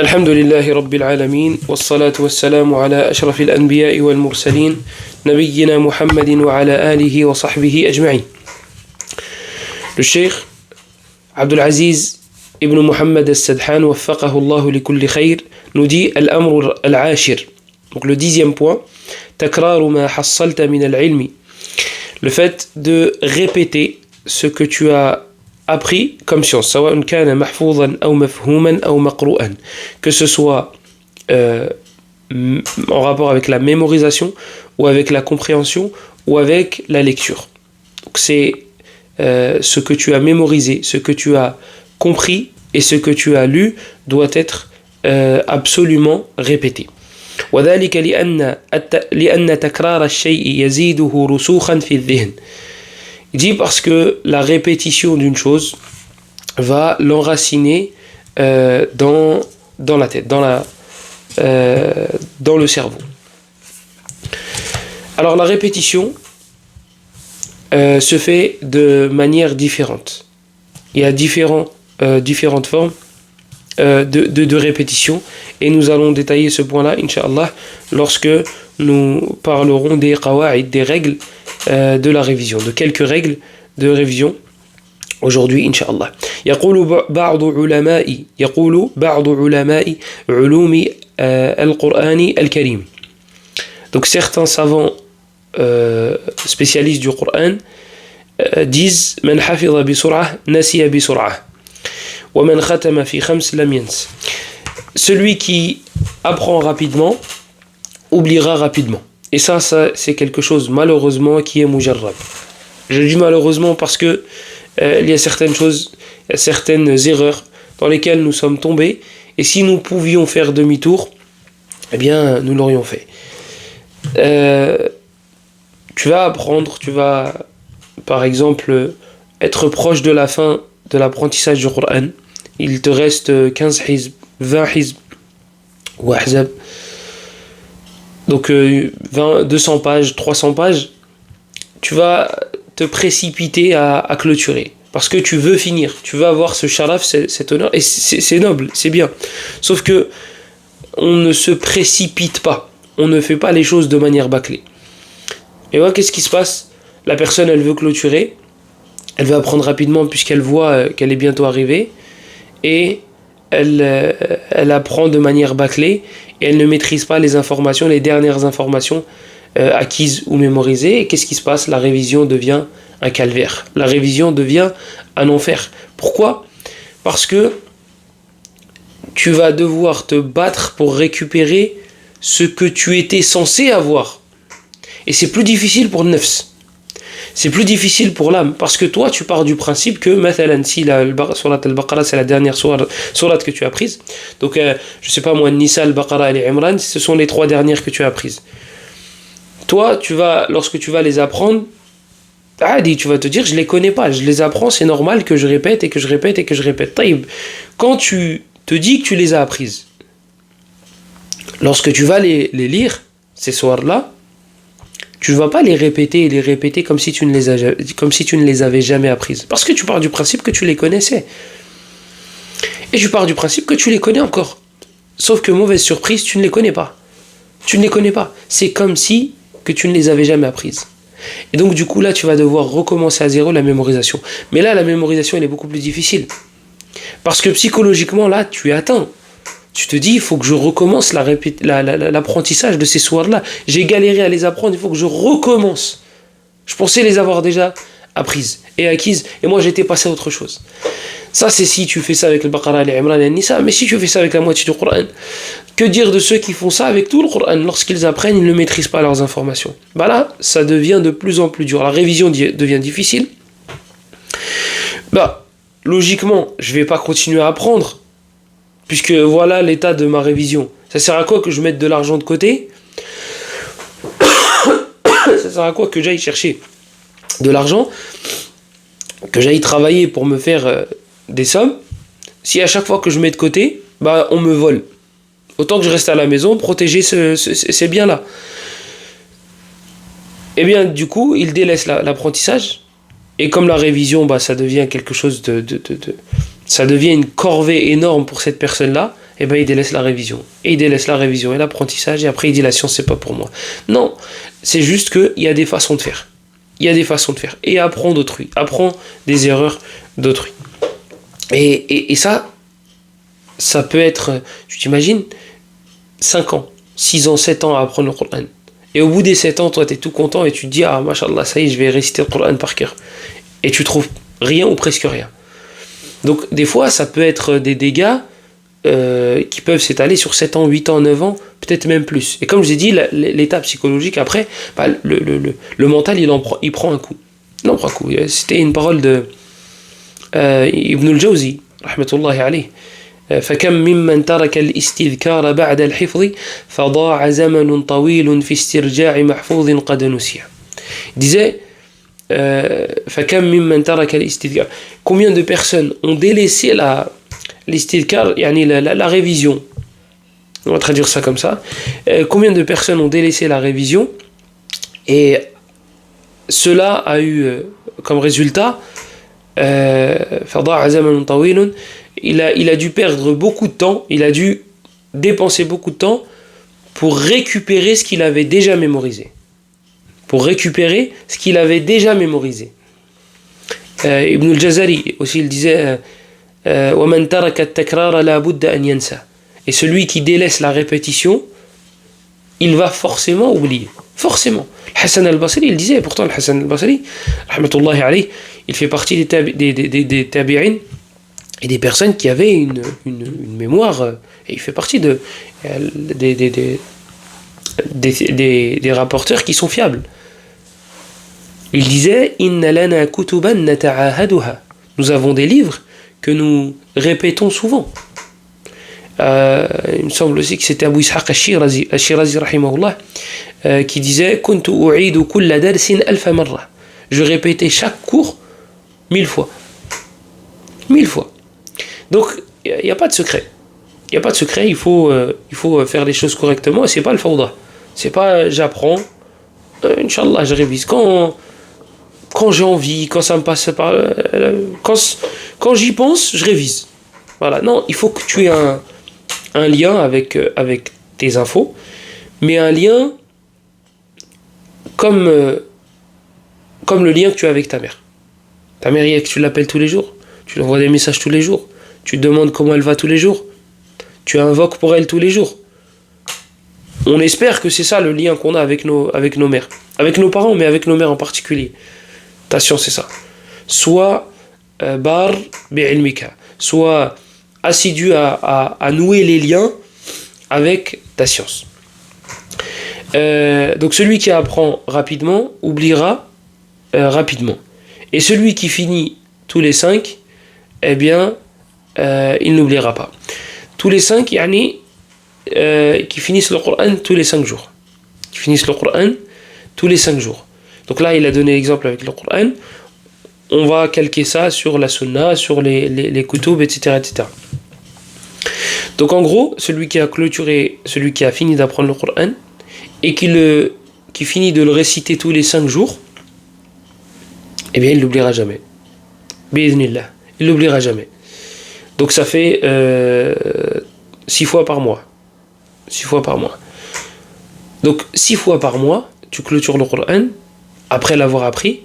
الحمد لله رب العالمين والصلاة والسلام على أشرف الأنبياء والمرسلين نبينا محمد وعلى آله وصحبه أجمعين. Le Cheikh Abdul Aziz ibn Muhammad al-Sadhan waffaqahu Allah li kulli khayr nous dit al-amr al-ashir. Donc le 10e point, takrar ma hassalta min al-ilmi. Le fait de répéter ce que tu as appris comme science, سواء كان محفوظا أو مفهوما أو مقروءا, que ce soit en rapport avec la mémorisation ou avec la compréhension ou avec la lecture. Donc c'est ce que tu as mémorisé, ce que tu as compris et ce que tu as lu doit être absolument répété. وذلك لأن تكرار الشيء يزيده رسوخا في الذهن. Il dit parce que la répétition d'une chose va l'enraciner dans la tête, dans le cerveau. Alors la répétition se fait de manière différente. Il y a différentes formes de répétition et nous allons détailler ce point-là, Inch'Allah, lorsque nous parlerons des qawa'id, des règles de la révision, de quelques règles de révision aujourd'hui, Inch'Allah. يقول بعض علماء علوم القرآن الكريم. Donc certains savants spécialistes du Coran disent من حفظ بسرعة نسي بسرعة ومن ختم في خمس لم ينس. Celui qui apprend rapidement oubliera rapidement. Et ça c'est quelque chose malheureusement qui est mujarrab. Je dis malheureusement parce que il y a certaines choses, certaines erreurs dans lesquelles nous sommes tombés, et si nous pouvions faire demi-tour, eh bien nous l'aurions fait. Tu vas apprendre, tu vas par exemple être proche de la fin de l'apprentissage du Coran. Il te reste 15 hizb, 20 hizb ou ahzab. Donc 200 pages, 300 pages, tu vas te précipiter à clôturer. Parce que tu veux finir, tu veux avoir ce sharaf, cet honneur, et c'est noble, c'est bien. Sauf que on ne se précipite pas, on ne fait pas les choses de manière bâclée. Et voilà, qu'est-ce qui se passe? La personne, elle veut clôturer, elle veut apprendre rapidement puisqu'elle voit qu'elle est bientôt arrivée, et elle apprend de manière bâclée, et elle ne maîtrise pas les informations, les dernières informations acquises ou mémorisées. Et qu'est-ce qui se passe? La révision devient un calvaire. La révision devient un enfer. Pourquoi? Parce que tu vas devoir te battre pour récupérer ce que tu étais censé avoir. Et c'est plus difficile pour le nefs. C'est plus difficile pour l'âme, parce que toi tu pars du principe que mathalan, si la surat al-Baqarah c'est la dernière surat que tu as prise, donc je sais pas moi, Nisa, al-Baqarah et Imran, ce sont les 3 dernières que tu as prises. Toi lorsque tu vas les apprendre, tu vas te dire je les connais pas, je les apprends, c'est normal que je répète et que je répète et que je répète. Taïb, quand tu te dis que tu les as apprises, lorsque tu vas les lire, ces soirs-là, tu ne vas pas les répéter comme si tu ne les avais jamais apprises. Parce que tu pars du principe que tu les connaissais. Et tu pars du principe que tu les connais encore. Sauf que mauvaise surprise, tu ne les connais pas. Tu ne les connais pas. C'est comme si que tu ne les avais jamais apprises. Et donc du coup là, tu vas devoir recommencer à zéro la mémorisation. Mais là, la mémorisation, elle est beaucoup plus difficile. Parce que psychologiquement, là, tu es atteint. Tu te dis, il faut que je recommence l'apprentissage de ces soirs-là. J'ai galéré à les apprendre, il faut que je recommence. Je pensais les avoir déjà apprises et acquises, et moi j'étais passé à autre chose. Ça, c'est si tu fais ça avec le Baqarah, les Imran et le Nisa, mais si tu fais ça avec la moitié du Coran, que dire de ceux qui font ça avec tout le Coran? Lorsqu'ils apprennent, ils ne maîtrisent pas leurs informations. Bah là, ça devient de plus en plus dur. La révision devient difficile. Bah, logiquement, je ne vais pas continuer à apprendre, puisque voilà l'état de ma révision. Ça sert à quoi que je mette de l'argent de côté? Ça sert à quoi que j'aille chercher de l'argent, que j'aille travailler pour me faire des sommes, si à chaque fois que je mets de côté, bah on me vole? Autant que je reste à la maison, protéger ces biens-là. Et bien du coup, il délaisse l'apprentissage, et comme la révision, bah ça devient quelque chose ça devient une corvée énorme pour cette personne-là, et ben il délaisse la révision. Et il délaisse la révision et l'apprentissage, et après il dit la science c'est pas pour moi. Non, c'est juste qu'il y a des façons de faire. Il y a des façons de faire. Et apprends d'autrui. Apprends des erreurs d'autrui. Et ça peut être, tu t'imagines, 5 ans, 6 ans, 7 ans à apprendre le Coran. Et au bout des 7 ans, toi, tu es tout content et tu te dis, ah, mashallah, ça y est, je vais réciter le Coran par cœur. Et tu trouves rien ou presque rien. Donc, des fois, ça peut être des dégâts qui peuvent s'étaler sur 7 ans, 8 ans, 9 ans, peut-être même plus. Et comme je l'ai dit, l'état psychologique, après, bah, le mental, il prend un coup. Il en prend un coup. C'était une parole de Ibn al-Jawzi, rahmatullahi alayh. فكم ممن ترك الاستذكار بعد الحفظ فضاع زمن طويل في استرجاع محفوظ قد نسي. Il disait فكم ممن ترك الاستذكار. Combien de personnes ont délaissé l'istidkar, yani la révision. On va traduire ça comme ça. Combien de personnes ont délaissé la révision et cela a eu comme résultat فضاع زمن طويل. Il a dû perdre beaucoup de temps, il a dû dépenser beaucoup de temps pour récupérer ce qu'il avait déjà mémorisé. Pour récupérer ce qu'il avait déjà mémorisé. Ibn al-Jazari aussi, il disait وَمَنْ تَرَكَ التَّكْرَارَ لَا بُدَّ أَنْ يَنْسَى. Et celui qui délaisse la répétition, il va forcément oublier. Forcément. Hassan al-Basri, il disait, pourtant Hassan al-Basri, rahmatullahi alayh, il fait partie des tabi'in, et des personnes qui avaient une mémoire, et il fait partie des rapporteurs qui sont fiables. Il disait Inna lana kutuban nata'ahaduha. Nous avons des livres que nous répétons souvent. Il me semble aussi que c'était Abu Ishaq al-Shirazi rahimahullah qui disait Kuntu u'idu kulla darsin alfa marra. Je répétais chaque cours 1000 fois. 1000 fois. Donc, il n'y a pas de secret. Il n'y a pas de secret, il faut faire les choses correctement, et c'est pas le fawda. C'est pas j'apprends, Inch'Allah, je révise. Quand j'ai envie, quand ça me passe par. Quand j'y pense, je révise. Voilà, non, il faut que tu aies un lien avec tes infos, mais un lien comme le lien que tu as avec ta mère. Ta mère, tu l'appelles tous les jours, tu lui envoies des messages tous les jours. Tu demandes comment elle va tous les jours. Tu invoques pour elle tous les jours. On espère que c'est ça le lien qu'on a avec nos mères. Avec nos parents, mais avec nos mères en particulier. Attention, c'est ça. Soit bar bi'ilmika. Soit assidu à nouer les liens avec ta science. Donc celui qui apprend rapidement oubliera rapidement. Et celui qui finit tous les 5, eh bien, il n'oubliera pas. Tous les 5, yani, qui finissent le Coran tous les 5 jours. Qui finissent le Coran tous les 5 jours. Donc là, il a donné l'exemple avec le Coran. On va calquer ça sur la sunna, sur les kutub, etc., etc. Donc en gros, celui qui a clôturé, celui qui a fini d'apprendre le Coran et qui finit de le réciter tous les 5 jours, eh bien, il l'oubliera jamais. Bi'idhnillah. Il l'oubliera jamais. Donc ça fait 6 fois par mois. 6 fois par mois. Donc 6 fois par mois, tu clôtures le Coran, après l'avoir appris,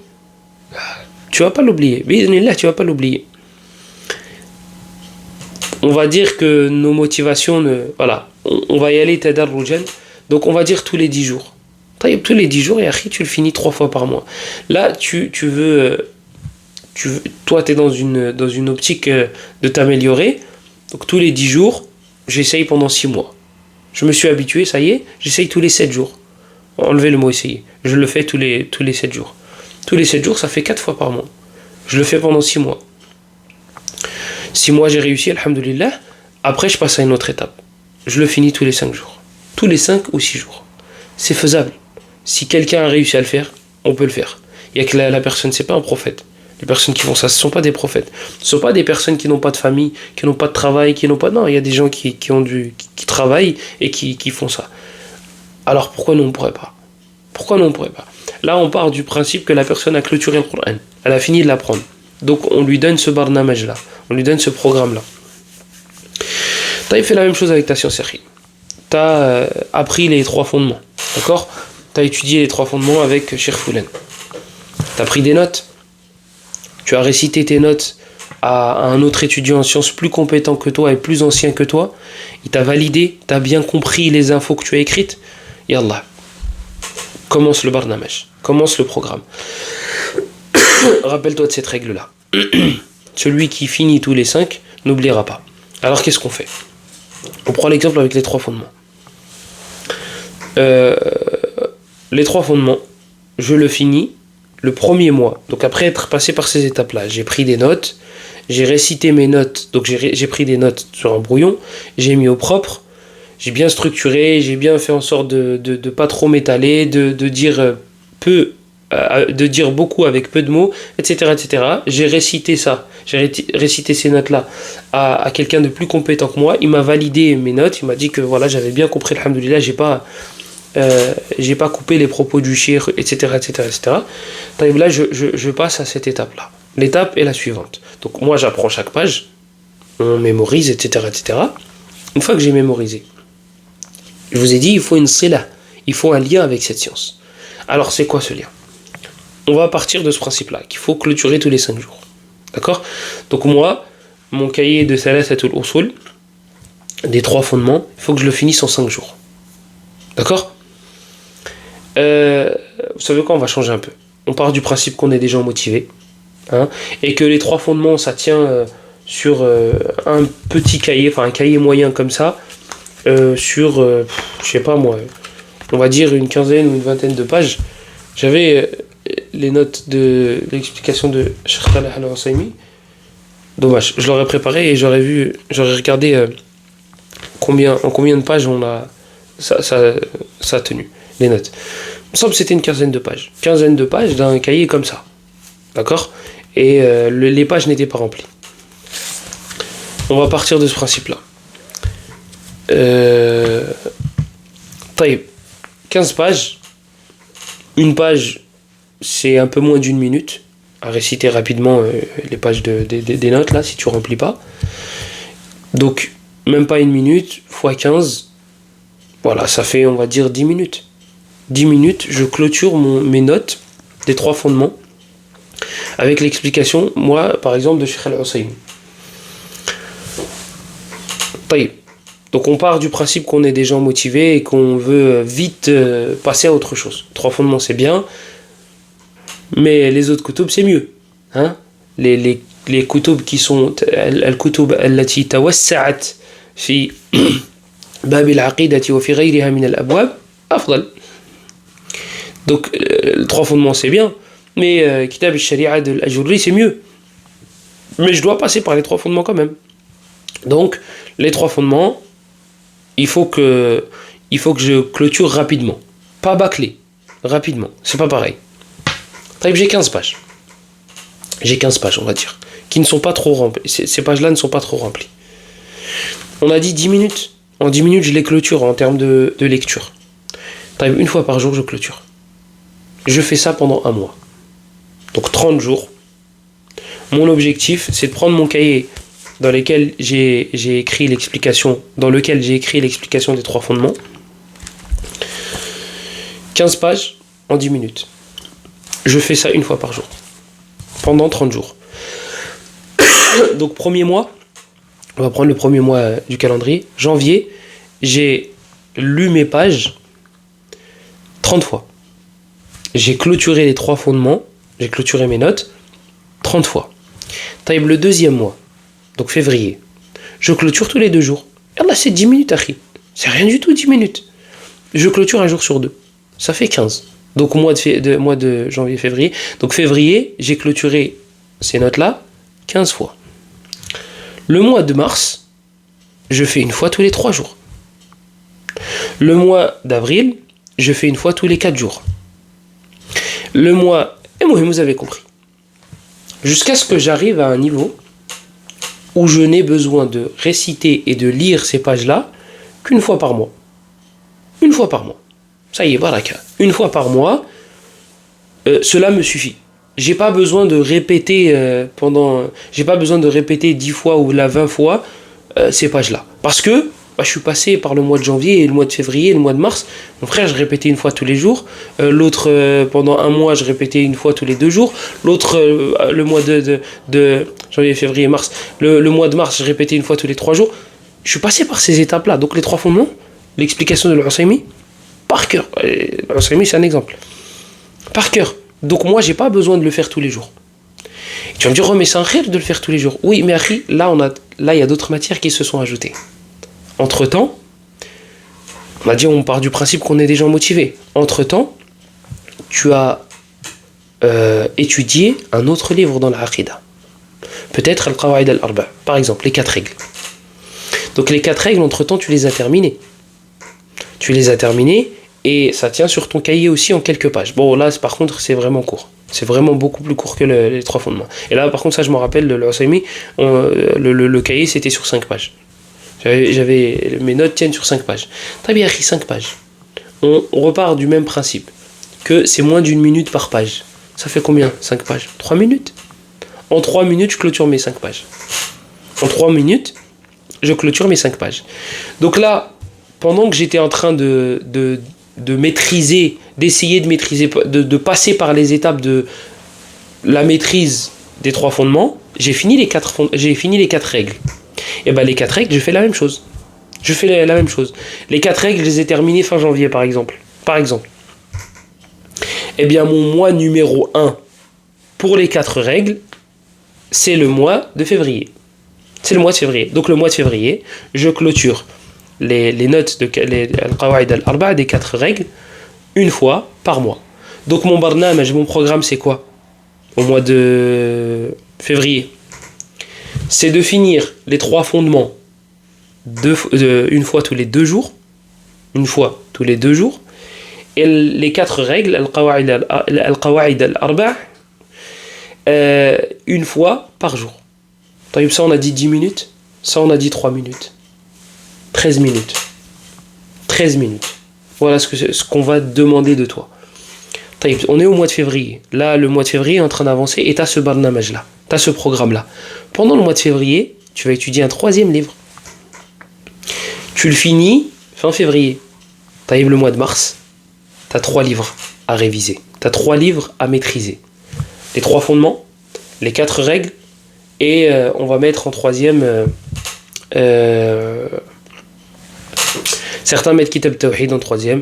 tu vas pas l'oublier. Bi'idhnillah, tu vas pas l'oublier. On va dire que nos motivations, voilà, on va y aller tadarrujan. Donc on va dire tous les 10 jours. Tous les 10 jours, et après tu le finis 3 fois par mois. Là, tu veux toi, tu es dans une optique de t'améliorer. Donc, tous les 10 jours, j'essaye pendant 6 mois. Je me suis habitué, ça y est, j'essaye tous les 7 jours. Enlevez le mot essayer. Je le fais tous les 7 jours. Tous les 7 jours, ça fait 4 fois par mois. Je le fais pendant 6 mois. 6 mois, j'ai réussi, alhamdoulilah. Après, je passe à une autre étape. Je le finis tous les 5 jours. Tous les 5 ou 6 jours. C'est faisable. Si quelqu'un a réussi à le faire, on peut le faire. Il y a que la personne, c'est pas un prophète. Les personnes qui font ça, ce ne sont pas des prophètes. Ce ne sont pas des personnes qui n'ont pas de famille, qui n'ont pas de travail, qui n'ont pas... Non, il y a des gens qui travaillent et qui font ça. Alors pourquoi nous on ne pourrait pas? Pourquoi nous on ne pourrait pas? Là, on part du principe que la personne a clôturé le Coran. Elle a fini de l'apprendre. Donc on lui donne ce barnamaj-là. On lui donne ce programme-là. Tu as fait la même chose avec ta science écrite. Tu as appris les 3 fondements. D'accord? Tu as étudié les 3 fondements avec Cheikh Foulen. Tu as pris des notes. Tu as récité tes notes à un autre étudiant en sciences plus compétent que toi et plus ancien que toi. Il t'a validé. Tu as bien compris les infos que tu as écrites. Yallah. Commence le barnamaj. Commence le programme. Rappelle-toi de cette règle-là. Celui qui finit tous les 5 n'oubliera pas. Alors qu'est-ce qu'on fait? On prend l'exemple avec les 3 fondements. Les 3 fondements, je le finis le premier mois. Donc après être passé par ces étapes-là, j'ai pris des notes, j'ai récité mes notes, donc j'ai pris des notes sur un brouillon, j'ai mis au propre, j'ai bien structuré, j'ai bien fait en sorte de pas trop m'étaler, de dire peu, de dire beaucoup avec peu de mots, etc. etc. J'ai récité ça, j'ai récité ces notes-là à quelqu'un de plus compétent que moi. Il m'a validé mes notes, il m'a dit que voilà, j'avais bien compris, alhamdoulilah, j'ai pas coupé les propos du cheikh, etc. etc. etc. Là, je passe à cette étape-là. L'étape est la suivante. Donc moi, j'apprends chaque page, on mémorise, etc. etc. Une fois que j'ai mémorisé, je vous ai dit, il faut une sila, il faut un lien avec cette science. Alors, c'est quoi ce lien? On va partir de ce principe-là, qu'il faut clôturer tous les 5 jours. D'accord? Donc moi, mon cahier de Thalathatul Usul, des 3 fondements, il faut que je le finisse en 5 jours. D'accord? Vous savez quoi? On va changer un peu. On part du principe qu'on est des gens motivés, hein, et que les 3 fondements, ça tient sur un petit cahier, enfin un cahier moyen comme ça, sur, je sais pas moi, on va dire une quinzaine ou une vingtaine de pages. J'avais les notes de l'explication de Cheikh Talha Al-Husaymi. Dommage, je l'aurais préparé et j'aurais regardé en combien de pages ça a tenu, les notes. Il me semble que c'était une quinzaine de pages. Quinzaine de pages d'un cahier comme ça. D'accord? Et les pages n'étaient pas remplies. On va partir de ce principe-là. 15 pages. Une page, c'est un peu moins d'1 minute à réciter rapidement les pages des notes, là, si tu remplis pas. Donc, même pas 1 minute, fois 15, voilà, ça fait, on va dire, 10 minutes. 10 minutes, je clôture mes notes des 3 fondements avec l'explication, moi, par exemple, de Cheikh Al-Husaymi. Donc on part du principe qu'on est des gens motivés et qu'on veut vite passer à autre chose. 3 fondements, c'est bien, mais les autres kutub, c'est mieux. Hein? Les kutub qui sont al-kutub allati tawassa'at fi bab al-aqidati wa fi ghayriha min al-abwab afdal. Donc 3 fondements, c'est bien, mais kitab al-sharia de l'Ajurri, c'est mieux. Mais je dois passer par les 3 fondements quand même. Donc les 3 fondements, il faut que je clôture rapidement. Pas bâcler, rapidement. C'est pas pareil. J'ai 15 pages. J'ai 15 pages, on va dire, qui ne sont pas trop remplies. Ces pages-là ne sont pas trop remplies. On a dit 10 minutes. En 10 minutes, je les clôture en termes de lecture. Une fois par jour, je clôture. Je fais ça pendant 1 mois. Donc 30 jours. Mon objectif, c'est de prendre mon cahier dans lequel j'ai écrit l'explication des 3 fondements. 15 pages en 10 minutes. Je fais ça 1 fois par jour. Pendant 30 jours. Donc premier mois, on va prendre le premier mois du calendrier. Janvier, j'ai lu mes pages 30 fois. J'ai clôturé les 3 fondements, j'ai clôturé mes notes 30 fois. Le deuxième mois, donc février, je clôture tous les 2 jours. Et là, c'est 10 minutes, Akhi. C'est rien du tout, 10 minutes. Je clôture 1 jour sur 2. Ça fait 15. Donc mois de janvier-février. Donc février, j'ai clôturé ces notes-là 15 fois. Le mois de mars, je fais 1 fois tous les 3 jours. Le mois d'avril, je fais 1 fois tous les 4 jours. Le mois... Et moi, vous avez compris. Jusqu'à ce que j'arrive à un niveau où je n'ai besoin de réciter et de lire ces pages-là qu'1 fois par mois. 1 fois par mois. Ça y est, baraka. 1 fois par mois, cela me suffit. J'ai pas besoin de répéter j'ai pas besoin de répéter 10 fois ou 20 fois ces pages-là. Parce que je suis passé par le mois de janvier et le mois de février et le mois de mars. Mon frère, je répétais une fois tous les jours. L'autre, pendant un mois, je répétais une fois tous les 2 jours. L'autre, le mois de janvier, février, mars. Le mois de mars, je répétais une fois tous les 3 jours. Je suis passé par ces étapes-là. Donc les 3 fondements, l'explication de l'Usaymi, par cœur. L'Usaymi, c'est un exemple. Par cœur. Donc moi, j'ai pas besoin de le faire tous les jours. Et tu vas me dire, oh, mais c'est un khir de le faire tous les jours. Oui, mais akhi, là, il y a d'autres matières qui se sont ajoutées. Entre-temps, on part du principe qu'on est des gens motivés. Entre-temps, tu as étudié un autre livre dans l'Aqidah. Peut-être Al-Qawaid al-Arba', par exemple, les 4 règles. Donc les 4 règles, entre-temps, tu les as terminées. Tu les as terminées et ça tient sur ton cahier aussi en quelques pages. Bon, là, par contre, c'est vraiment court. C'est vraiment beaucoup plus court que les 3 fondements. Et là, par contre, ça, je me rappelle, le Usaymi, le cahier, c'était sur 5 pages. Mes notes tiennent sur 5 pages. Très bien, 5 pages. On repart du même principe, que c'est moins d'1 minute par page. Ça fait combien 5 pages 3 minutes. En 3 minutes, je clôture mes 5 pages. En 3 minutes, je clôture mes 5 pages. Donc là, pendant que j'étais en train de maîtriser, d'essayer de maîtriser, de passer par les étapes de la maîtrise des 3 fondements, j'ai fini les 4 règles. Et bien les 4 règles, je fais la même chose. Les 4 règles, je les ai terminées fin janvier, par exemple. Eh bien mon mois numéro 1 pour les 4 règles, c'est le mois de février. Donc le mois de février, je clôture les notes de Al-Qawaid al-Arba' des 4 règles une fois par mois. Donc mon programme, c'est quoi au mois de février? C'est de finir les 3 fondements une fois tous les 2 jours. Et les 4 règles, Al-Qawaid al-Arba', une fois par jour. Ça, on a dit 10 minutes. Ça, on a dit 3 minutes. 13 minutes. Voilà ce qu'on va demander de toi. On est au mois de février. Là, le mois de février est en train d'avancer et tu as ce barnamaj-là. Tu as ce programme-là. Pendant le mois de février, tu vas étudier un 3e livre. Tu le finis fin février. Tu arrives le mois de mars. Tu as 3 livres à réviser. Tu as 3 livres à maîtriser. Les 3 fondements, les 4 règles, et on va mettre en 3e... certains mettent Kitab Tawhid en 3e.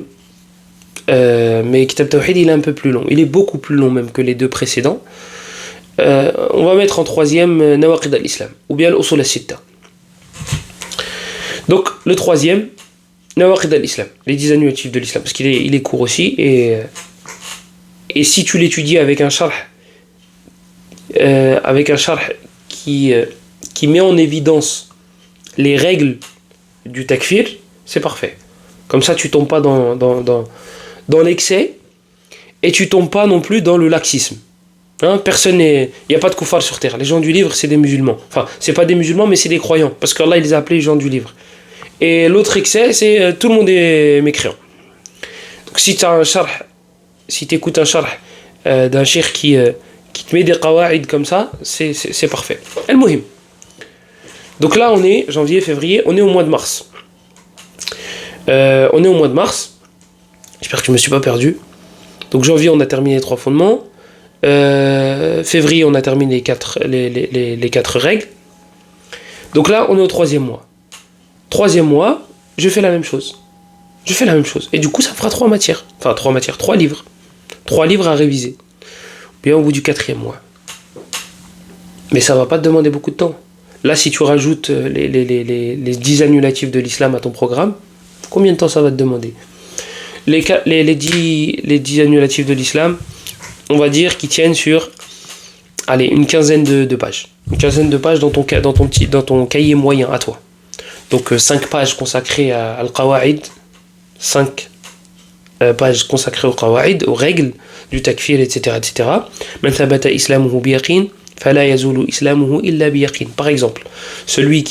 Mais Kitab Tawhid, il est un peu plus long. Il est beaucoup plus long même que les 2 précédents. On va mettre en 3e Nawaqid al-Islam, ou bien l'Usul al-Sitta. Donc, le 3e, Nawaqid al-Islam, les 10 annulatifs de l'Islam, parce qu'il est court aussi, et si tu l'étudies avec un sharh, qui met en évidence les règles du takfir, c'est parfait. Comme ça, tu tombes pas dans l'excès, et tu tombes pas non plus dans le laxisme. Il n'y a pas de koufar sur terre. Les gens du livre, c'est des musulmans. Enfin, c'est pas des musulmans, mais c'est des croyants. Parce qu'Allah, il les a appelés les gens du livre. Et l'autre excès, c'est tout le monde est mécréant. Donc si tu écoutes un sharh d'un cheikh qui te met des qawaïd comme ça, c'est parfait. Al-Muhim. Donc là, on est janvier, février, on est au mois de mars. J'espère que je ne me suis pas perdu. Donc janvier, on a terminé les 3 fondements. Février, on a terminé les 4 règles. Donc là, on est au 3e mois. 3e mois, je fais la même chose. Et du coup, ça fera 3 matières. Enfin, 3 livres. 3 livres à réviser. Bien au bout du 4e mois. Mais ça va pas te demander beaucoup de temps. Là, si tu rajoutes les 10 annulatifs de l'islam à ton programme, combien de temps ça va te demander? Les 10 annulatifs de l'islam, on va dire qu'ils tiennent sur une quinzaine de pages. Une quinzaine de pages dans ton cahier moyen à toi. Donc 5 pages consacrées à Al-Qawaid, 5 pages consacrées au Qawaid, aux règles du takfir, etc. etc. Man thabata islamuhu biyaqin, fala yazulu islamuhu illa biyaqin. Par exemple, celui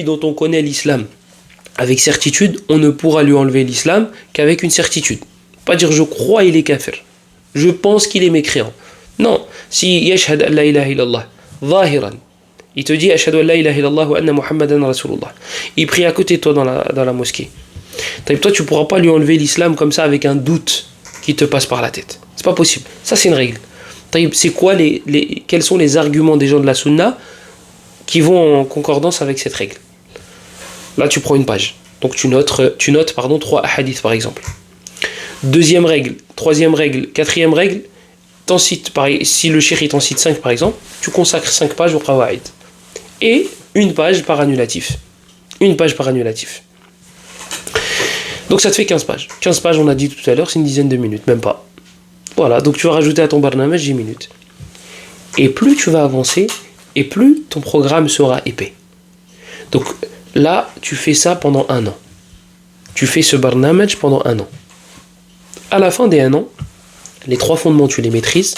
dont on connaît l'islam avec certitude, on ne pourra lui enlever l'islam qu'avec une certitude. Pas dire je crois il est kafir, je pense qu'il est mécréant. Non, si yashhad an la ilaha illallah zahiran, Il te dit Ashhadu an la ilaha illallah wa anna Muhammadan Rasulullah. Il prie à côté de toi dans la mosquée. Toi, tu ne pourras pas lui enlever l'islam comme ça avec un doute qui te passe par la tête. C'est pas possible. Ça, c'est une règle. C'est quoi quels sont les arguments des gens de la sunna qui vont en concordance avec cette règle? Là, tu prends une page. Donc, tu notes 3 hadiths par exemple. Deuxième règle, troisième règle, quatrième règle, si le cheikh t'en cite 5 par exemple, tu consacres 5 pages au qawaïd. Et une page par annulatif. Une page par annulatif. Donc ça te fait 15 pages. 15 pages, on a dit tout à l'heure, c'est une dizaine de minutes, même pas. Voilà, donc tu vas rajouter à ton barnamaj 10 minutes. Et plus tu vas avancer, et plus ton programme sera épais. Donc là, tu fais ça pendant 1 an. Tu fais ce barnamaj pendant 1 an. À la fin des 1 an, les 3 fondements, tu les maîtrises.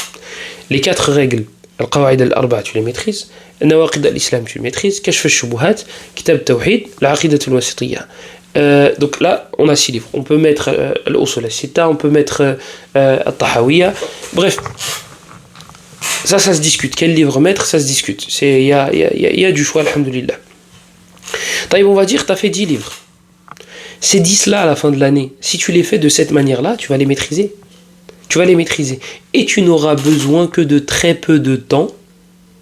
Les 4 règles, al-qawaïd al-arba, tu les maîtrises. Nawaqid al-islam, tu les maîtrises. Kashf al-shubuhat, kitab tawhid, l'aqidat al-wasitiyya. Donc là, on a 6 livres. On peut mettre al-usul al-sita, on peut mettre al-tahawiyya. Bref, ça se discute. Quel livre mettre, ça se discute. Il y a du choix, alhamdulillah. On va dire que tu as fait 10 livres. Ces 10-là, à la fin de l'année, si tu les fais de cette manière-là, tu vas les maîtriser. Tu vas les maîtriser. Et tu n'auras besoin que de très peu de temps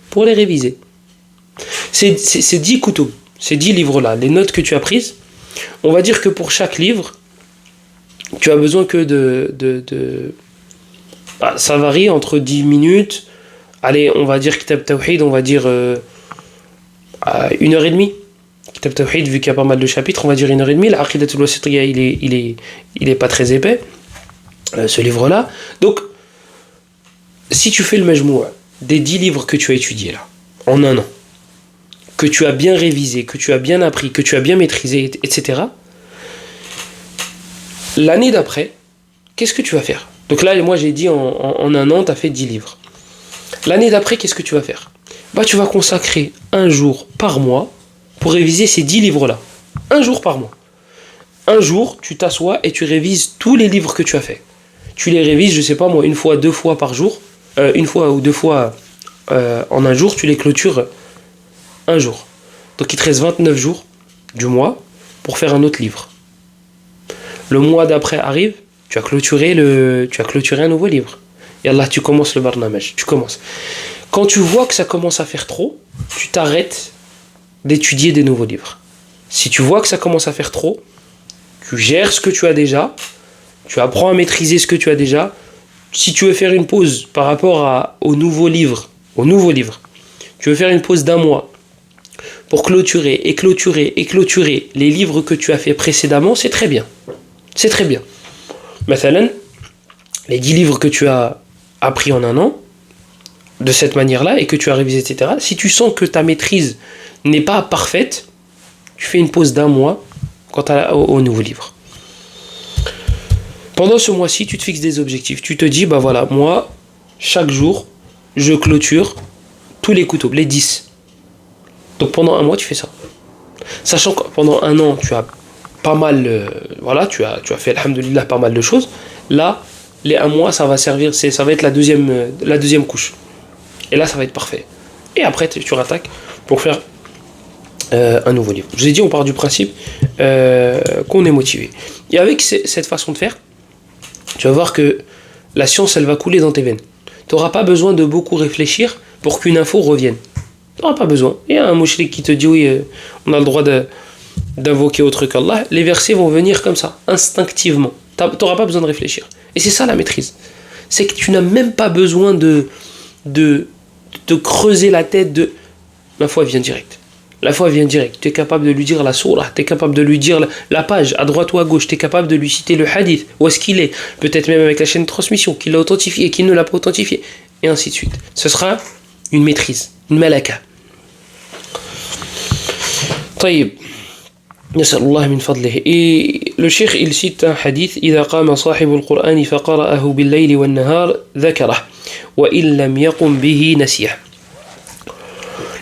pour les réviser. Ces 10 kutub, ces 10 livres-là, les notes que tu as prises, on va dire que pour chaque livre, tu as besoin que ça varie entre 10 minutes. Allez, on va dire Kitab Tawhid, on va dire 1h30. Kitab Tawhid, vu qu'il y a pas mal de chapitres, on va dire 1h30. L'Aqidat al-Wasitiyya, il est pas très épais, ce livre-là. Donc, si tu fais le majmou' des 10 livres que tu as étudiés là, en 1 an, que tu as bien révisé, que tu as bien appris, que tu as bien maîtrisé, etc., l'année d'après, qu'est-ce que tu vas faire? Donc là, moi j'ai dit en 1 an, tu as fait 10 livres. L'année d'après, qu'est-ce que tu vas faire? Tu vas consacrer 1 jour par mois pour réviser ces 10 livres-là. 1 jour par mois. 1 jour, tu t'assois et tu révises tous les livres que tu as fait. Tu les révises, je sais pas moi, 1 fois, 2 fois par jour. 1 fois ou 2 fois en 1 jour, tu les clôtures 1 jour. Donc il te reste 29 jours du mois pour faire un autre livre. Le mois d'après arrive, tu as clôturé un nouveau livre. Et Allah, tu commences le barnamaj. Tu commences. Quand tu vois que ça commence à faire trop, tu t'arrêtes d'étudier des nouveaux livres. Si tu vois que ça commence à faire trop, tu gères ce que tu as déjà, tu apprends à maîtriser ce que tu as déjà. Si tu veux faire une pause par rapport au nouveau livre, tu veux faire une pause d'1 mois pour clôturer les livres que tu as fait précédemment, c'est très bien. C'est très bien. Mathalan, les 10 livres que tu as appris en 1 an, de cette manière-là, et que tu as révisé, etc., si tu sens que ta maîtrise n'est pas parfaite, tu fais une pause d'1 mois quant au nouveau livre. Pendant ce mois-ci, tu te fixes des objectifs. Tu te dis, voilà, moi, chaque jour, je clôture tous les kutub, les 10. Donc pendant 1 mois, tu fais ça. Sachant que pendant 1 an, tu as pas mal, tu as fait, alhamdulillah, pas mal de choses. Là, les 1 mois, ça va servir, ça va être la deuxième couche. Et là, ça va être parfait. Et après, tu rattaques pour faire un nouveau livre. Je vous ai dit, on part du principe qu'on est motivé. Et avec cette façon de faire, tu vas voir que la science, elle va couler dans tes veines. Tu n'auras pas besoin de beaucoup réfléchir pour qu'une info revienne. Tu n'auras pas besoin. Il y a un mouchrik qui te dit, oui, on a le droit d'invoquer autre qu'Allah. Les versets vont venir comme ça, instinctivement. Tu n'auras pas besoin de réfléchir. Et c'est ça la maîtrise. C'est que tu n'as même pas besoin de te creuser la tête La foi vient direct. La foi vient direct. Tu es capable de lui dire la sourate, tu es capable de lui dire la page, à droite ou à gauche, tu es capable de lui citer le hadith, où est-ce qu'il est, peut-être même avec la chaîne de transmission, qu'il l'a authentifié, qu'il ne l'a pas authentifié, et ainsi de suite. Ce sera une maîtrise, une malaka. طيب نسأل الله من فضله. Et le cheikh il cite un hadith إذا قام صاحب القرآن فقرأه بالليل والنهار ذكره وإن لم يقم به نسيه.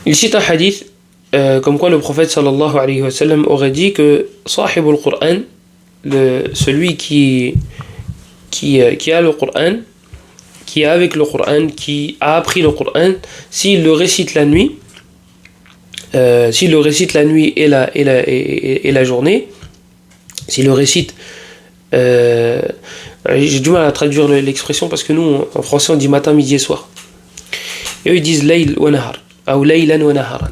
Il cite un hadith comme quoi le prophète sallallahu alayhi wa sallam aurait dit que صاحب القرآن, celui qui a le Coran, qui est avec le Coran, qui a appris le Coran, s'il le récite la nuit, S'il le récite la nuit et la journée, s'il le récite, j'ai du mal à traduire l'expression parce que nous, en français, on dit matin, midi et soir. Et eux, ils disent layl wa nahar, ou laylan wa naharan.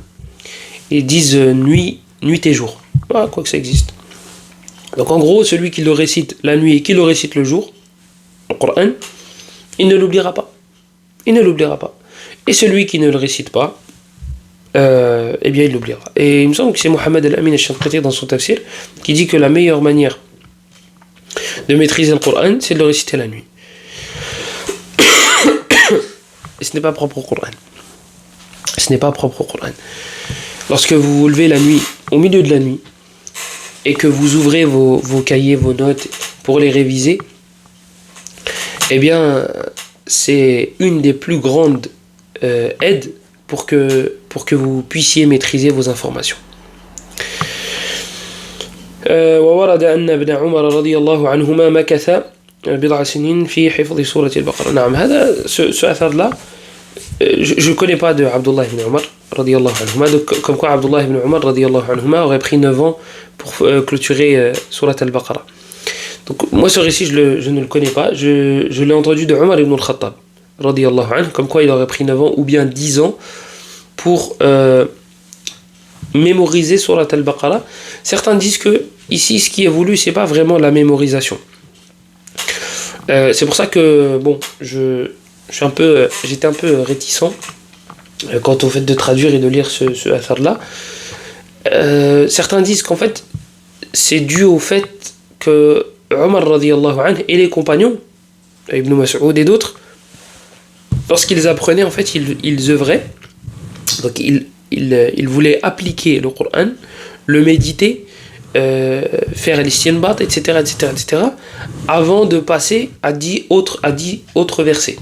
Ils disent nuit et jour. Ah, quoi que ça existe. Donc en gros, celui qui le récite la nuit et qui le récite le jour, le Coran, il ne l'oubliera pas. Il ne l'oubliera pas. Et celui qui ne le récite pas, eh bien il l'oubliera. Et il me semble que c'est Mohammed al-Amin al-Shanqiti dans son tafsir qui dit que la meilleure manière de maîtriser le Coran, c'est de le réciter la nuit. Et ce n'est pas propre au Coran. Ce n'est pas propre au Coran. Lorsque vous vous levez la nuit, au milieu de la nuit, et que vous ouvrez vos cahiers, vos notes pour les réviser, eh bien, c'est une des plus grandes aides pour que vous puissiez maîtriser vos informations. وورد أن ابن عمر رضي الله عنهما مكث بضع سنين في حفظ سورة البقرة. نعم, هذا ce أثر-là, je ne connais pas de Abdullah ibn Umar رضي الله عنهما, comme quoi Abdullah ibn Umar رضي الله عنهما aurait pris 9 ans pour clôturer Surat al-Baqarah. Donc moi ce récit je ne le connais pas, je l'ai entendu de Umar ibn al-Khattab رضي الله عنه, comme quoi il aurait pris 9 ans ou bien 10 ans pour mémoriser Surat al-Baqarah. Certains disent que ici ce qui est voulu c'est pas vraiment la mémorisation. C'est pour ça que bon, j'étais un peu réticent quant au fait de traduire et de lire ce affaire-là. Certains disent qu'en fait c'est dû au fait que Omar radiyallahu anhu et les compagnons, Ibn Mas'ud et d'autres, lorsqu'ils apprenaient, en fait ils œuvraient, donc ils voulaient appliquer le Coran, le méditer, faire l'istinbat, etc., avant de passer à 10 autres versets.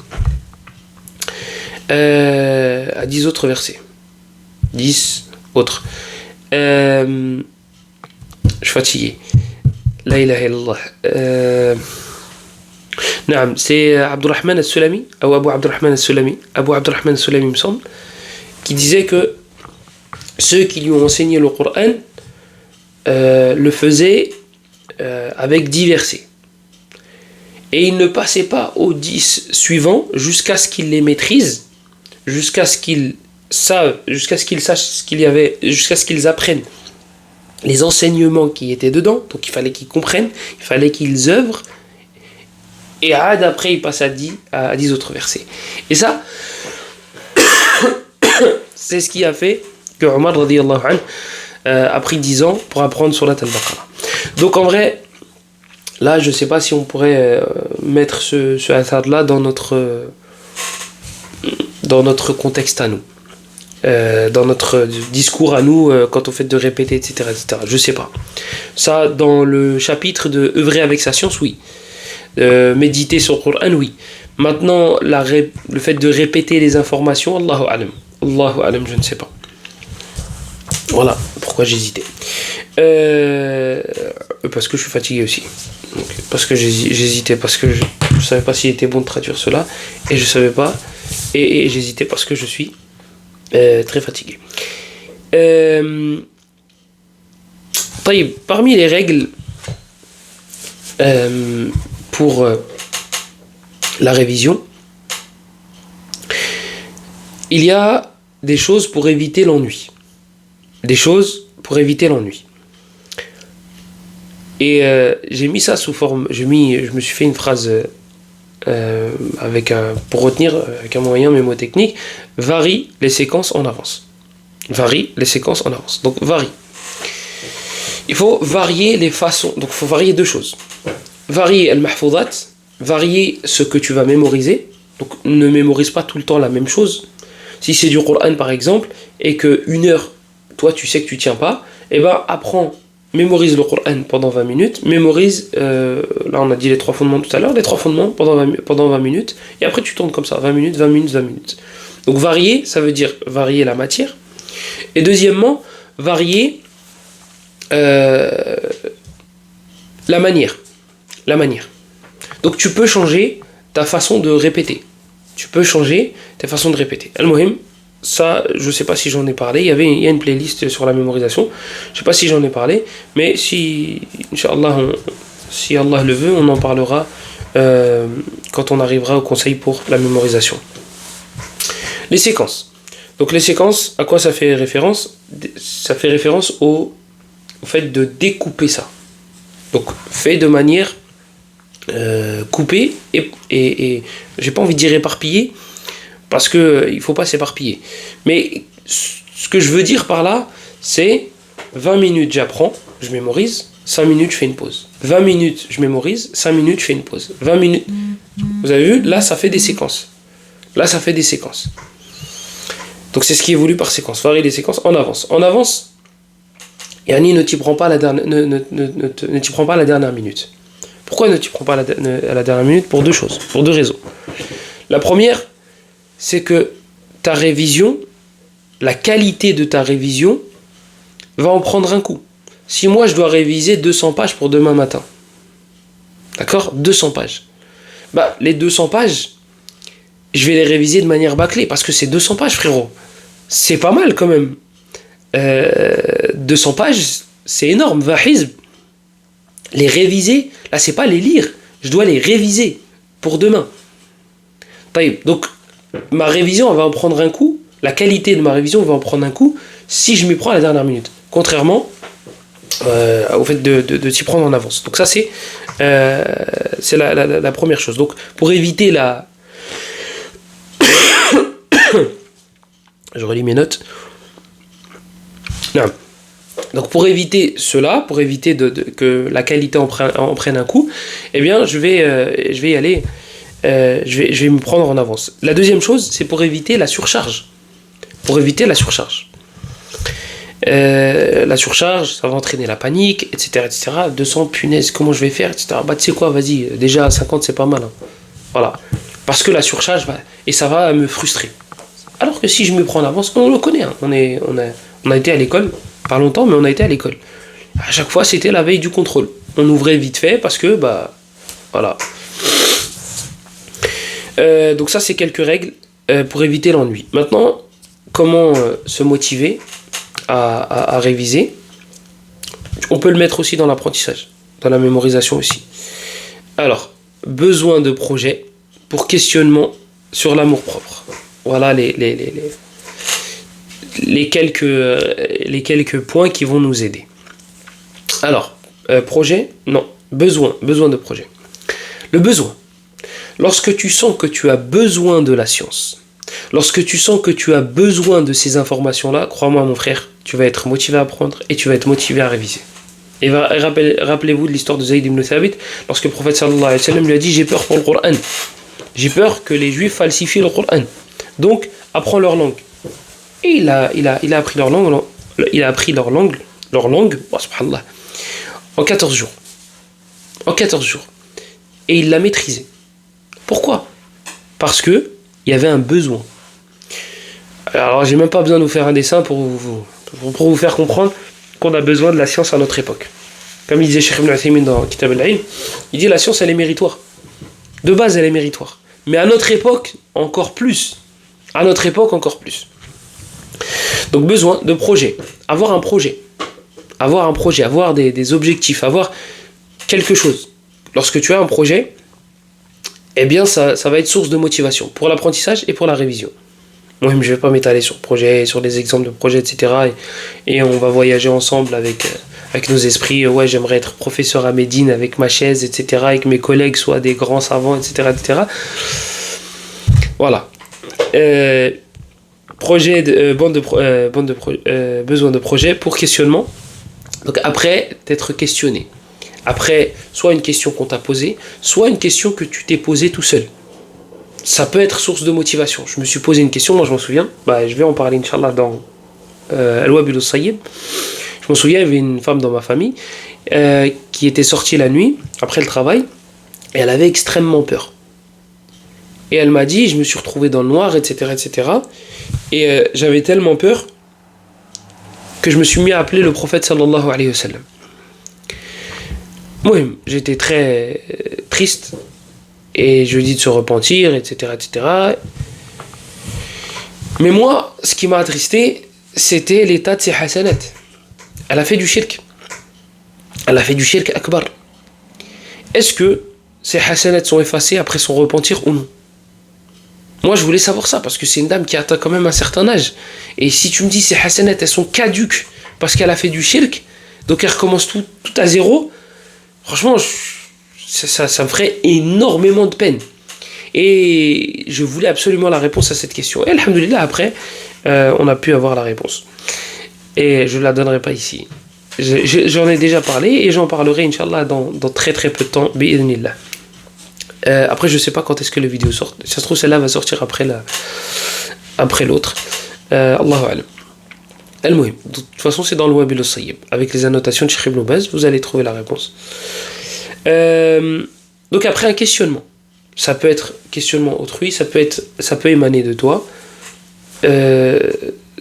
À 10 autres versets. 10 autres. Je suis fatigué. La ilaha illallah. Naam, c'est Abdurrahman al-Sulami, ou Abu Abdurrahman al-Sulami, il me semble, qui disait que ceux qui lui ont enseigné le Coran le faisaient avec 10 versets. Et il ne passait pas aux 10 suivants jusqu'à ce qu'ils les maîtrisent, jusqu'à ce qu'ils sachent ce qu'il y avait, jusqu'à ce qu'ils apprennent les enseignements qui étaient dedans. Donc il fallait qu'ils comprennent, il fallait qu'ils œuvrent, et après il passe à 10 autres versets. Et ça, c'est ce qui a fait que Omar radiyallahu anhu a pris 10 ans pour apprendre Surat al-Baqarah. Donc en vrai, là je ne sais pas si on pourrait mettre ce athar-là dans notre contexte à nous. Dans notre discours à nous, quant au fait de répéter, etc., je sais pas. Ça, dans le chapitre de œuvrer avec sa science, oui. Méditer sur le Coran, oui. Maintenant, le fait de répéter les informations, Allahu alam, je ne sais pas. Voilà pourquoi j'hésitais. Parce que je suis fatigué aussi. Donc, parce que j'hésitais, parce que je savais pas s'il était bon de traduire cela, et je savais pas, et j'hésitais parce que je suis très fatigué. Parmi les règles pour la révision, il y a des choses pour éviter l'ennui. Et j'ai mis ça sous forme, je me suis fait une phrase pour retenir avec un moyen mémotechnique: varie les séquences en avance. Donc varie. Il faut varier les façons. Donc il faut varier deux choses. Varier al-mahfoudat, varier ce que tu vas mémoriser. Donc ne mémorise pas tout le temps la même chose. Si c'est du Coran par exemple, et que 1 heure, toi tu sais que tu tiens pas, et ben mémorise le Coran pendant 20 minutes, mémorise, là on a dit les 3 fondements tout à l'heure, les 3 fondements pendant 20 minutes, et après tu tournes comme ça, 20 minutes. Donc varier, ça veut dire varier la matière. Et deuxièmement, varier la manière. Donc tu peux changer ta façon de répéter. Al-Muhim, ça, je sais pas si j'en ai parlé. Il y a une playlist sur la mémorisation. Je sais pas si j'en ai parlé, mais si, Inch'Allah, si Allah le veut, on en parlera quand on arrivera au conseil pour la mémorisation. Les séquences. Donc les séquences, à quoi ça fait référence? Ça fait référence au fait de découper ça. Donc fait de manière coupée et j'ai pas envie de dire éparpillée parce que il faut pas s'éparpiller. Mais ce que je veux dire par là, c'est 20 minutes j'apprends, je mémorise, 5 minutes je fais une pause. 20 minutes je mémorise, 5 minutes je fais une pause. 20 minutes. Vous avez vu? Là ça fait des séquences. Là ça fait des séquences. Donc c'est ce qui est voulu par séquence. Varie les séquences en avance. En avance, Yani ne t'y prends pas la dernière, ne t'y prends pas la dernière minute. Pourquoi ne t'y prends pas à la dernière minute? Pour deux choses, pour deux raisons. La première, c'est que ta révision, la qualité de ta révision, va en prendre un coup. Si moi je dois réviser 200 pages pour demain matin, d'accord? 200 pages. Bah, les 200 pages, je vais les réviser de manière bâclée, parce que c'est 200 pages, frérot. C'est pas mal quand même. 200 pages, c'est énorme. 20 hizb. Les réviser, là c'est pas les lire, je dois les réviser pour demain. Donc ma révision elle va en prendre un coup, la qualité de ma révision va en prendre un coup si je m'y prends à la dernière minute. Contrairement au fait de s'y prendre en avance. Donc ça c'est la première chose. Donc pour éviter la... Je relis mes notes. Non. Donc pour éviter cela, pour éviter que la qualité en prenne un coup, eh bien je vais y aller, je vais me prendre en avance. La deuxième chose, c'est pour éviter la surcharge. Pour éviter la surcharge. La surcharge, ça va entraîner la panique, etc. 200, punaise, comment je vais faire, etc. Bah tu sais quoi, vas-y, déjà 50 c'est pas mal. Hein. Voilà. Parce que la surcharge, et ça va me frustrer. Alors que si je me prends en avance, on le connaît, hein. On a été à l'école, pas longtemps, mais on a été à l'école. À chaque fois, c'était la veille du contrôle. On ouvrait vite fait parce que, bah, voilà. Donc ça, c'est quelques règles pour éviter l'ennui. Maintenant, comment se motiver à réviser? On peut le mettre aussi dans l'apprentissage, dans la mémorisation aussi. Alors, besoin de projet pour questionnement sur l'amour-propre. Voilà les quelques points qui vont nous aider. Alors, projet, non, besoin de projet. Le besoin. Lorsque tu sens que tu as besoin de la science, lorsque tu sens que tu as besoin de ces informations-là, crois-moi mon frère, tu vas être motivé à apprendre et tu vas être motivé à réviser. Et rappelez-vous de l'histoire de Zayd ibn Thabit, lorsque le prophète sallallahu alayhi wa sallam lui a dit « J'ai peur pour le Coran. J'ai peur que les juifs falsifient le Coran. Donc, apprends leur langue. » Et il a appris leur langue, oh, subhanallah, en 14 jours. En 14 jours. Et il l'a maîtrisé. Pourquoi? Parce que il y avait un besoin. Alors, j'ai même pas besoin de vous faire un dessin pour vous faire comprendre qu'on a besoin de la science à notre époque. Comme il disait Cheikh Ibn Uthaymin dans Kitab al-Ilm, il dit la science elle est méritoire. De base elle est méritoire. Mais à notre époque, encore plus. À notre époque, encore plus. Donc besoin de projet. Avoir un projet. Avoir des objectifs, avoir quelque chose. Lorsque tu as un projet, eh bien ça va être source de motivation pour l'apprentissage et pour la révision. Moi, je ne vais pas m'étaler sur projet, sur des exemples de projets, etc. Et on va voyager ensemble avec nos esprits. Ouais, j'aimerais être professeur à Médine avec ma chaise, etc. Et que mes collègues soient des grands savants, etc. etc. Voilà. Besoin de projet pour questionnement. Donc après, d'être questionné. Après, soit une question qu'on t'a posée, soit une question que tu t'es posée tout seul. Ça peut être source de motivation. Je me suis posé une question, moi je m'en souviens. Je vais en parler, Inch'Allah, dans Al-Wabil al-Sayyib. Je m'en souviens, il y avait une femme dans ma famille qui était sortie la nuit, après le travail, et elle avait extrêmement peur. Et elle m'a dit, je me suis retrouvé dans le noir, etc. etc. Et j'avais tellement peur que je me suis mis à appeler le prophète sallallahu alayhi wa sallam. Moi, j'étais très triste. Et je lui dis de se repentir, etc., etc. Mais moi, ce qui m'a attristé, c'était l'état de ses hasanat. Elle a fait du shirk. Elle a fait du shirk akbar. Est-ce que ses hasanat sont effacés après son repentir ou non? Moi, je voulais savoir ça, parce que c'est une dame qui atteint quand même un certain âge. Et si tu me dis ses hasanat, elles sont caduques parce qu'elle a fait du shirk, donc elle recommence tout à zéro, franchement, ça me ferait énormément de peine. Et je voulais absolument la réponse à cette question. Et alhamdoulilah, après, on a pu avoir la réponse. Et je ne la donnerai pas ici. J'en ai déjà parlé et j'en parlerai, Inch'Allah, dans très très peu de temps. Bi'idhnillah. Après, je ne sais pas quand est-ce que la vidéo sort. Si ça se trouve, celle-là va sortir après l'autre. Allahu a'lam. Al-Muhim. De toute façon, c'est dans le Wabil al-Sayyib. Avec les annotations de Cheikh Ibn Baz, vous allez trouver la réponse. Donc après, un questionnement. Ça peut être questionnement autrui, ça peut émaner de toi.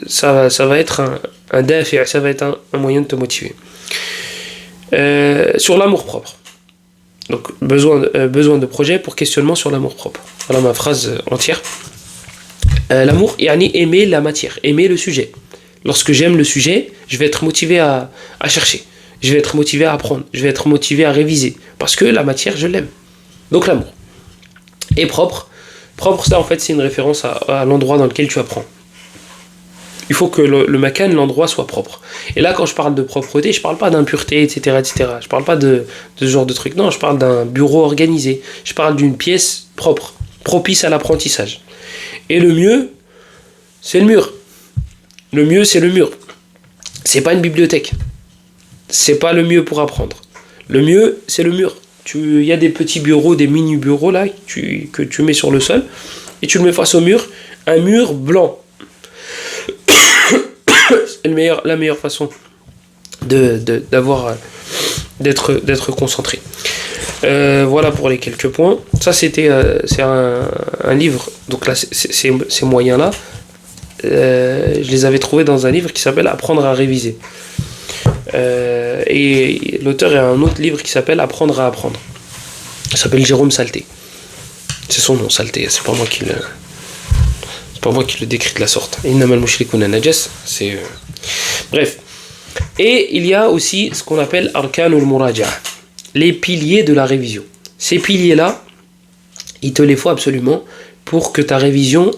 Ça va être un dafi', ça va être un moyen de te motiver. Sur l'amour propre. Donc besoin de projet pour questionnement sur l'amour propre. Voilà ma phrase entière. L'amour, yani aimer la matière, aimer le sujet. Lorsque j'aime le sujet, je vais être motivé à chercher. Je vais être motivé à apprendre. Je vais être motivé à réviser. Parce que la matière, je l'aime. Donc l'amour. Et propre, ça en fait c'est une référence à l'endroit dans lequel tu apprends. Il faut que le makan, l'endroit soit propre. Et là quand je parle de propreté, je parle pas d'impureté, etc. Je parle pas de ce genre de truc. Non, je parle d'un bureau organisé. Je parle d'une pièce propre, propice à l'apprentissage. Et le mieux, c'est le mur. Le mieux, c'est le mur. C'est pas une bibliothèque. C'est pas le mieux pour apprendre. Le mieux, c'est le mur. Il y a des petits bureaux, des mini-bureaux là que tu mets sur le sol et tu le mets face au mur, un mur blanc. C'est la meilleure façon d'être concentré. Voilà pour les quelques points. Ça c'est un livre, donc là ces moyens là, je les avais trouvés dans un livre qui s'appelle Apprendre à réviser. Et l'auteur a un autre livre qui s'appelle Apprendre à apprendre. Il s'appelle Jérôme Salté. C'est son nom, Salté. C'est pas moi qui le décris de la sorte. Innamal mushrikuna najas. Bref. Et il y a aussi ce qu'on appelle Arkanul Muraja'a, les piliers de la révision. Ces piliers-là, il te les faut absolument pour que ta révision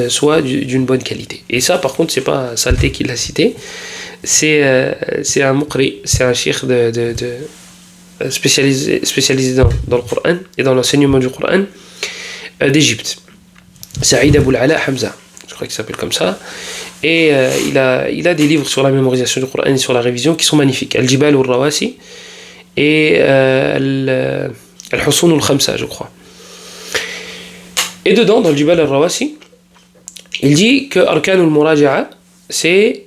soit d'une bonne qualité. Et ça, par contre, c'est pas Salté qui l'a cité. C'est un muqri, c'est un cheikh spécialisé dans le Coran et dans l'enseignement du Coran d'Égypte. Saïd Abou al-Ala Hamza, je crois qu'il s'appelle comme ça. Et il a des livres sur la mémorisation du Coran et sur la révision qui sont magnifiques. Al-Jibal al-Rawasi et Al-Husun al-Khamsa, je crois. Et dedans, dans le Jibal al-Rawasi, il dit que Arkan al-Muraja'a, c'est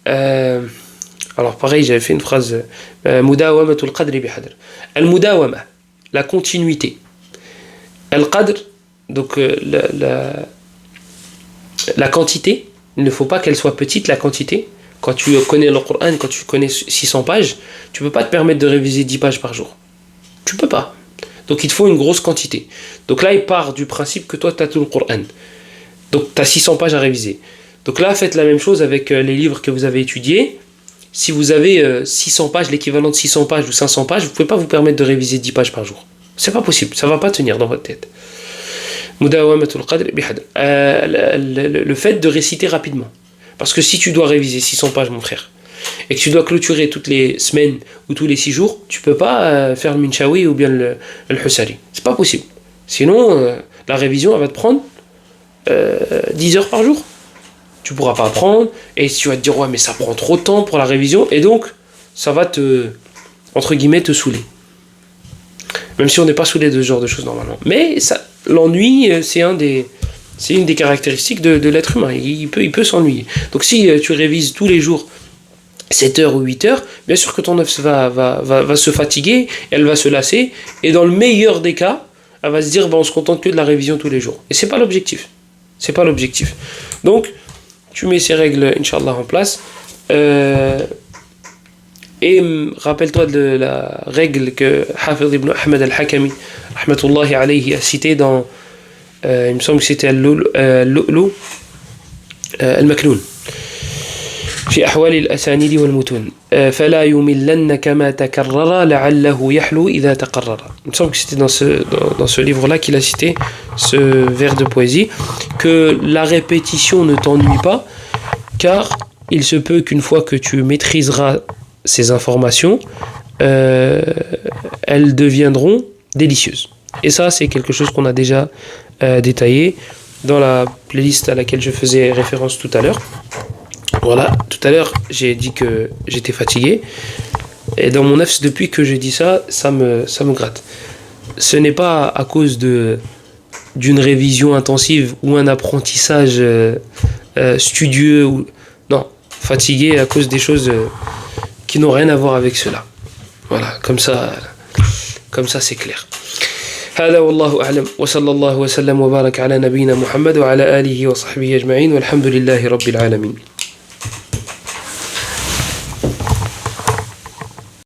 alors pareil, j'avais fait une phrase Mudawamatul Qadri bihadr. Al-Mudawama, la continuité. Al-Qadr, donc la quantité, il ne faut pas qu'elle soit petite, la quantité. Quand tu connais le Coran, quand tu connais 600 pages, tu ne peux pas te permettre de réviser 10 pages par jour. Tu ne peux pas. Donc il te faut une grosse quantité. Donc là, il part du principe que toi, tu as tout le Coran. Donc tu as 600 pages à réviser. Donc là, faites la même chose avec les livres que vous avez étudiés. Si vous avez 600 pages, l'équivalent de 600 pages ou 500 pages, vous ne pouvez pas vous permettre de réviser 10 pages par jour. C'est pas possible, ça ne va pas tenir dans votre tête. Le fait de réciter rapidement. Parce que si tu dois réviser 600 pages, mon frère, et que tu dois clôturer toutes les semaines ou tous les 6 jours, tu ne peux pas faire le Minchawi ou bien le Husari. C'est pas possible. Sinon, la révision, elle va te prendre 10 heures par jour. Tu ne pourras pas apprendre, et tu vas te dire ouais mais ça prend trop de temps pour la révision, et donc ça va entre guillemets te saouler, même si on n'est pas saoulé de ce genre de choses normalement. Mais l'ennui c'est une des caractéristiques de l'être humain. Il peut s'ennuyer. Donc si tu révises tous les jours 7 heures ou 8 heures, bien sûr que ton œuf va se fatiguer, elle va se lasser, et dans le meilleur des cas elle va se dire on se contente que de la révision tous les jours, et c'est pas l'objectif. Donc tu mets ces règles, Inch'Allah, en place. Et rappelle-toi de la règle que Hafid ibn Ahmed al-Hakami, rahmatullahi alayhi, a citée dans, il me semble que c'était al-Lu'lu, المكنون في أحوال الأسانيد والمتون فلا يملن كما تكرر لعله يحلو إذا تقرر. Il me semble que c'était dans ce livre-là qu'il a cité ce vers de poésie, que la répétition ne t'ennuie pas, car il se peut qu'une fois que tu maîtriseras ces informations, elles deviendront délicieuses. Et ça, c'est quelque chose qu'on a déjà détaillé dans la playlist à laquelle je faisais référence tout à l'heure. Voilà, tout à l'heure, j'ai dit que j'étais fatigué. Et dans mon nafs, depuis que j'ai dit ça, ça me gratte. Ce n'est pas à cause d'une révision intensive ou un apprentissage studieux. Non, fatigué à cause des choses qui n'ont rien à voir avec cela. Voilà, comme ça c'est clair. هذا والله أعلم وصلى الله وسلم وبارك على نبينا محمد وعلى آله وصحبه أجمعين والحمد لله رب العالمين.